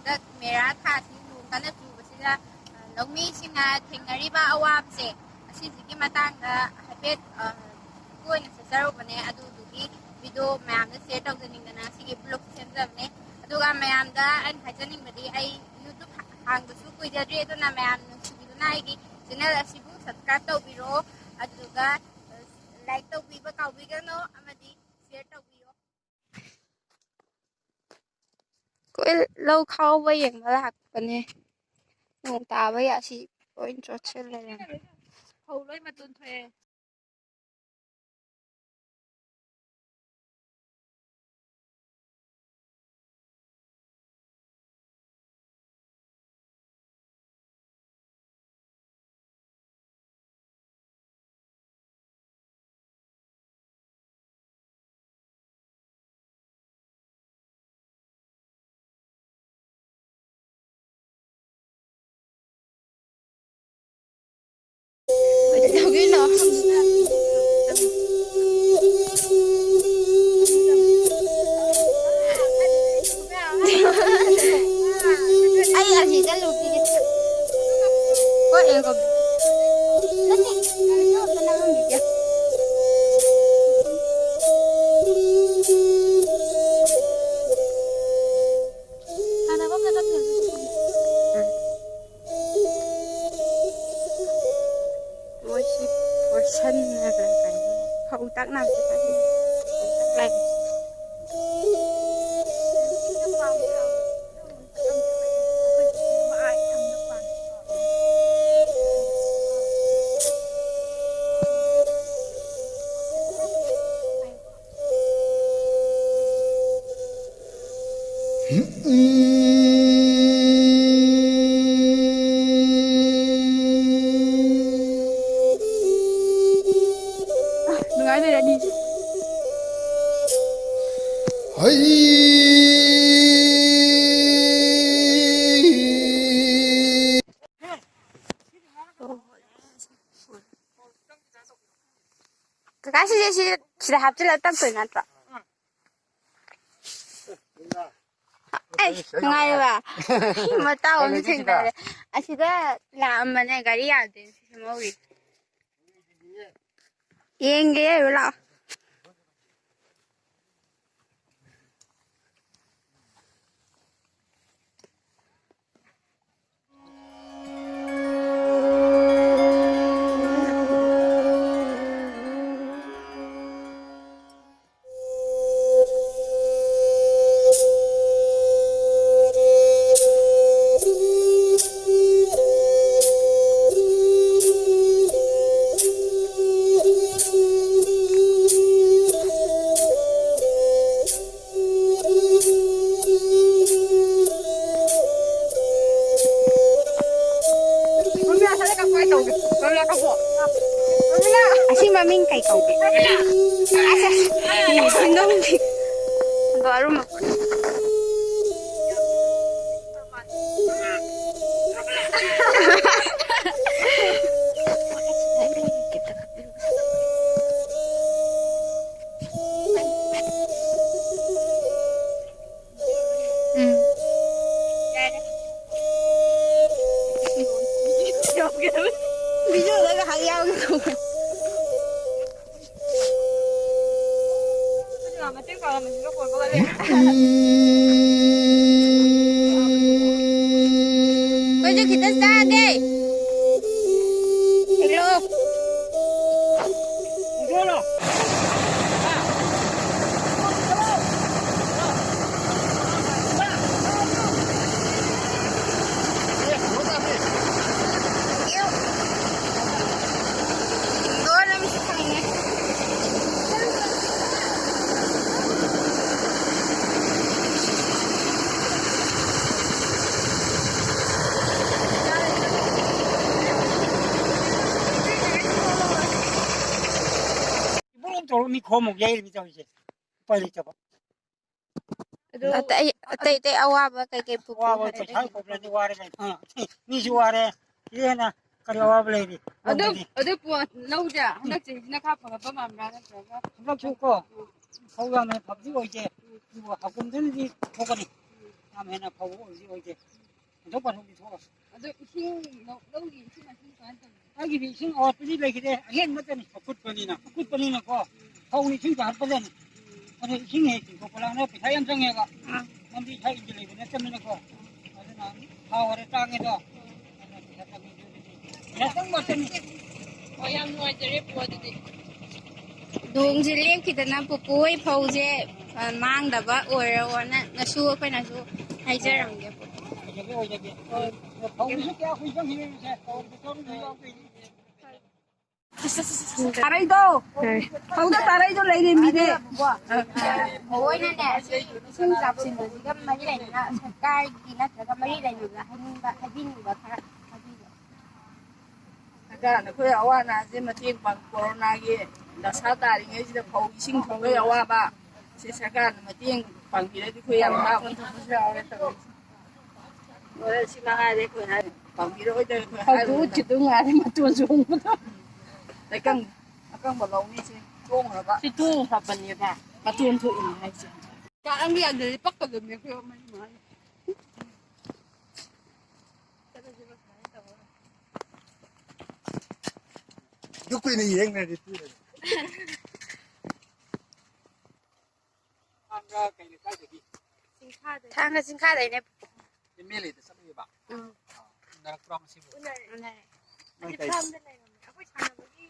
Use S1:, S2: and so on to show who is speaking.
S1: ꯍꯟꯗꯛ ꯃꯦꯔꯥ ꯊꯥꯁꯤ ꯅꯣꯡ ꯀꯟꯅ ꯆꯨꯕꯁꯤꯗ ꯂꯧꯃꯤꯁꯤꯡꯅ ꯊꯦꯡꯅꯔꯤꯕ ꯑꯋꯥꯕꯁꯦ ꯑꯁꯤꯁꯤꯒꯤ ꯃꯇꯥꯡꯗ ꯍꯥꯏꯐꯦꯠ ꯑꯣꯏꯅ ꯆꯠꯆꯔꯨꯕꯅꯦ ꯑꯗꯨꯗꯨꯒꯤ ꯚꯤꯗꯤꯑꯣ ꯃꯌꯥꯝꯗ ꯁꯦꯌꯔ ꯇꯧꯖꯅꯤꯡꯗꯅ ꯁꯤꯒꯤ ꯕ꯭ꯂꯣꯛ ꯁꯦꯝꯖꯕꯅꯦ ꯑꯗꯨꯒ ꯃꯌꯥꯝꯗ ꯑꯩꯅ ꯍꯥꯏꯖꯅꯤꯡꯕꯗꯤ ꯑꯩ ꯌꯨꯇꯨꯕ ꯍꯥꯡꯕꯁꯨ ꯀꯨꯏꯖꯗ꯭ꯔꯤ ꯑꯗꯨꯅ ꯃꯌꯥꯝ ꯅꯨꯡꯁꯤꯕꯤꯗꯨꯅ ꯑꯩꯒꯤ ꯆꯦꯅꯦꯜ ꯑꯁꯤꯕꯨ ꯁꯕꯁꯀ꯭ꯔꯥꯏꯕ ꯇꯧꯕꯤꯔꯣ ꯑꯗꯨꯒ ꯂꯥꯏꯛ ꯇꯧꯕꯤꯕ ꯀꯥꯎꯕꯤꯒꯅꯨ ꯑꯃꯗꯤ ꯁꯦꯌꯔ ꯇꯧꯕꯤꯌꯣ ꯑꯩꯈꯣꯏ ꯂꯧ ꯈꯥꯎꯕ ꯌꯦꯡꯕ ꯂꯥꯛꯄꯅꯦ ꯅꯣꯡ ꯇꯥꯕꯩ ꯑꯁꯤ ꯂꯣꯏ ꯆꯣꯠꯁꯤꯜ ꯂꯩꯔꯝꯃꯦ ꯐꯧ ꯂꯣꯏ ꯃꯇꯣꯟ ꯊꯣꯛꯑꯦ ꯀꯩꯗꯧꯒꯤꯅꯣ ꯑꯩ ꯑꯁꯤ ꯆꯠꯂꯨꯈꯤꯒꯦ ꯍꯣꯏ ꯅꯠꯇꯦ ꯒꯥꯔꯤꯗꯣ ꯑꯝꯇ ꯅꯪꯍꯟꯕꯤꯒꯦ ꯁꯥꯟꯅꯕ ꯑꯝꯇ ꯆꯠꯄꯤꯌꯨ ꯃꯣꯏꯁꯤ ꯐꯣꯔꯁꯟ ꯍꯥꯏꯕ꯭ꯔꯥ ꯀꯩꯅꯣ ꯐꯧ ꯇꯛꯅꯕꯁꯦ ꯐꯧ ꯇꯛ ꯅꯨꯡꯉꯥꯏ ꯂꯩꯔꯅꯤ ꯀꯀꯥ ꯁꯤꯗ ꯍꯥꯞꯆꯤꯜꯂ ꯇꯛꯇꯣꯏ ꯅꯠꯇ꯭ꯔꯣ ꯅꯨꯡꯉꯥꯏꯔꯦꯕ ꯃꯇꯥꯎ ꯑꯃ ꯊꯦꯡꯅꯔꯦ ꯑꯁꯤꯗ ꯂꯥꯛꯑꯝꯕꯅꯦ ꯒꯥꯔꯤ ꯌꯥꯗꯦ ꯁꯦꯝꯍꯧꯔꯤ ꯌꯦꯡꯒꯦ ꯂꯥꯛꯑꯣ ꯑꯁꯤ ꯃꯃꯤꯡ ꯀꯩ ꯀꯧꯒꯦ ꯑꯁ ꯁꯤꯟꯗꯣꯡꯗꯤ ꯑꯔꯨꯝ ꯚꯤꯗꯤꯑꯣꯗꯒ ꯍꯥꯏ ꯌꯥꯎꯒꯦ ꯇꯧꯕ ꯃꯇꯦꯡ ꯄꯥꯡꯉꯝꯕꯁꯤꯒ ꯀꯣꯏꯕꯒ ꯑꯩꯈꯣꯏꯁꯨ ꯈꯤꯇ ꯆꯥꯒꯦ ꯍꯦꯛꯂꯛꯑꯣ
S2: ꯃꯤ ꯈꯣꯝꯃꯨꯛ ꯌꯩꯔꯃꯤ ꯇꯧꯔꯤꯁꯦ ꯎꯄꯥꯏ ꯂꯩꯇꯕ
S1: ꯑꯇꯩ ꯑꯇꯩ ꯑꯋꯥꯕ ꯀꯩꯀꯩ
S2: ꯑꯋꯥꯕ ꯄꯩꯁꯥ ꯄ꯭ꯔꯣꯕ꯭ꯂꯦꯝꯗꯤ ꯋꯥꯔꯦ ꯃꯤꯁꯨ ꯋꯥꯔꯦ ꯍꯦꯟꯅ ꯀꯔꯤ ꯑꯋꯥꯕ ꯂꯩꯔꯤ
S1: ꯑꯗꯨ ꯂꯧꯁꯦ ꯍꯟꯗꯛ ꯆꯍꯤꯁꯤꯅ ꯈꯔ ꯐꯒꯠꯄ ꯃꯥꯟꯕ꯭ꯔꯥ ꯅꯠꯇ꯭ꯔꯒ
S2: ꯍꯟꯗꯛꯁꯨ ꯀꯣ ꯐꯧ ꯌꯥꯝꯅ ꯐꯕꯗꯤ ꯑꯣꯏꯗꯦ ꯑꯗꯨꯕꯨ ꯍꯥꯀꯨꯝꯗꯅꯗꯤ ꯊꯣꯛꯀꯅꯤ 남해나 파고 어디 어디 똑바로 좀 줘.
S1: 아주 힘 너무 힘만 힘만
S2: 아기 비신 어디 레기래 hen 맞더니 굿번이나 거 파우니 진짜 할 뻔했네. 아니 힘해 거 볼라나 비타임 정해가 남디 차이 이제 레기네 때문에 거 아주나 파워를 땅에서 야생 맞더니
S1: ꯌꯥꯝ ꯅꯨꯡꯉꯥꯏꯖꯔꯦ ꯄꯨ ꯑꯗꯨꯗꯤ ꯅꯣꯡꯁꯦ ꯂꯦꯞꯈꯤꯗꯅ ꯄꯨꯄꯨꯍꯣꯏ ꯐꯧꯁꯦ ꯃꯥꯡꯗꯕ ꯑꯣꯏꯔꯣꯅ ꯉꯁꯨ ꯑꯩꯈꯣꯏꯅꯁꯨ ꯍꯥꯏꯖꯔꯝꯒꯦ
S2: 어저께 파우니 क्या कुछ नहीं है और तो
S3: ताराइदो हौदा ताराइदो लेने मिले
S1: ꯃꯣꯏꯅꯅꯦ ꯏꯁꯤꯡ ꯆꯥꯎꯁꯤꯟꯕꯁꯤꯒ ꯃꯔꯤ ꯂꯩꯅꯅ ꯁꯔꯀꯥꯔꯒꯤ ꯅꯠꯇ꯭ꯔꯒ ꯃꯔꯤ ꯂꯩꯅꯅ ꯍꯥꯏꯕꯤꯅꯤꯡꯕ ꯈꯔ ꯍꯥꯏꯕꯤꯌꯨ
S3: सरकार ꯑꯩꯈꯣꯏ ꯑꯋꯥ-ꯑꯅꯥꯁꯦ ꯃꯇꯦꯡ ꯄꯥꯡ ꯀꯣꯔꯣꯅꯥꯒꯤ ꯗꯁꯥ ꯇꯥꯔꯤꯉꯩꯁꯤꯗ ꯐꯧ ꯏꯁꯤꯡ ꯐꯪꯕꯒꯤ ꯑꯋꯥꯕ ꯁꯤ ꯁꯔꯀꯥꯔꯅ ꯃꯇꯦꯡ ꯄꯥꯡꯕꯤꯔꯗꯤ ꯑꯩꯈꯣꯏ ꯌꯥꯝ ꯂꯥꯞꯅ ꯊꯣꯛꯄꯁꯨ ꯌꯥꯎꯔꯦ ꯇꯧꯔꯤꯁꯦ ꯂꯣꯏꯔꯦ ꯁꯤ ꯃꯉꯥꯏꯔꯦ ꯑꯩꯈꯣꯏ ꯍꯥꯏ ꯄꯥꯡꯕꯤꯔꯛꯑꯣꯏꯗ ꯑꯩꯈꯣꯏ ꯍꯥꯏꯕ ꯎꯠꯈꯤꯗꯨ ꯉꯥꯏꯔꯦ ꯃꯇꯣꯟ ꯆꯣꯡꯕꯗꯣ ꯂꯩꯀꯪ ꯑꯀꯪꯕ ꯂꯧꯅꯤꯁꯦ ꯆꯣꯡꯈ꯭ꯔꯕ ꯁꯤ ꯆꯣꯡꯈ꯭ꯔꯕꯅꯦꯕ ꯃꯇꯣꯟ ꯊꯣꯛꯏꯅꯤ ꯍꯥꯏꯁꯦ ꯀꯥꯔꯝꯕ ꯌꯥꯗ꯭ꯔꯗꯤ ꯄꯛꯀꯗꯕꯅꯦ ꯑꯩꯈꯣꯏ ꯑꯃꯅꯤ ꯃꯥꯅꯤ
S4: ꯗꯨꯀꯨꯏꯅ ꯌꯦꯡꯅꯔꯤ
S1: ꯊꯥꯡꯒ ꯆꯤꯡꯈꯥꯗꯩꯅꯦ
S4: MLAꯗ ꯆꯠꯂꯨꯏꯕ ꯎꯅꯔꯛꯄ꯭ꯔꯣ ꯃꯁꯤꯕꯨ
S1: ꯎꯅꯔꯦ
S4: ꯅꯣꯏ
S1: ꯐꯥꯔꯝꯗ ꯂꯩꯔꯝꯃꯦ ꯑꯩꯈꯣꯏ ꯁꯥꯟꯅꯕꯒꯤ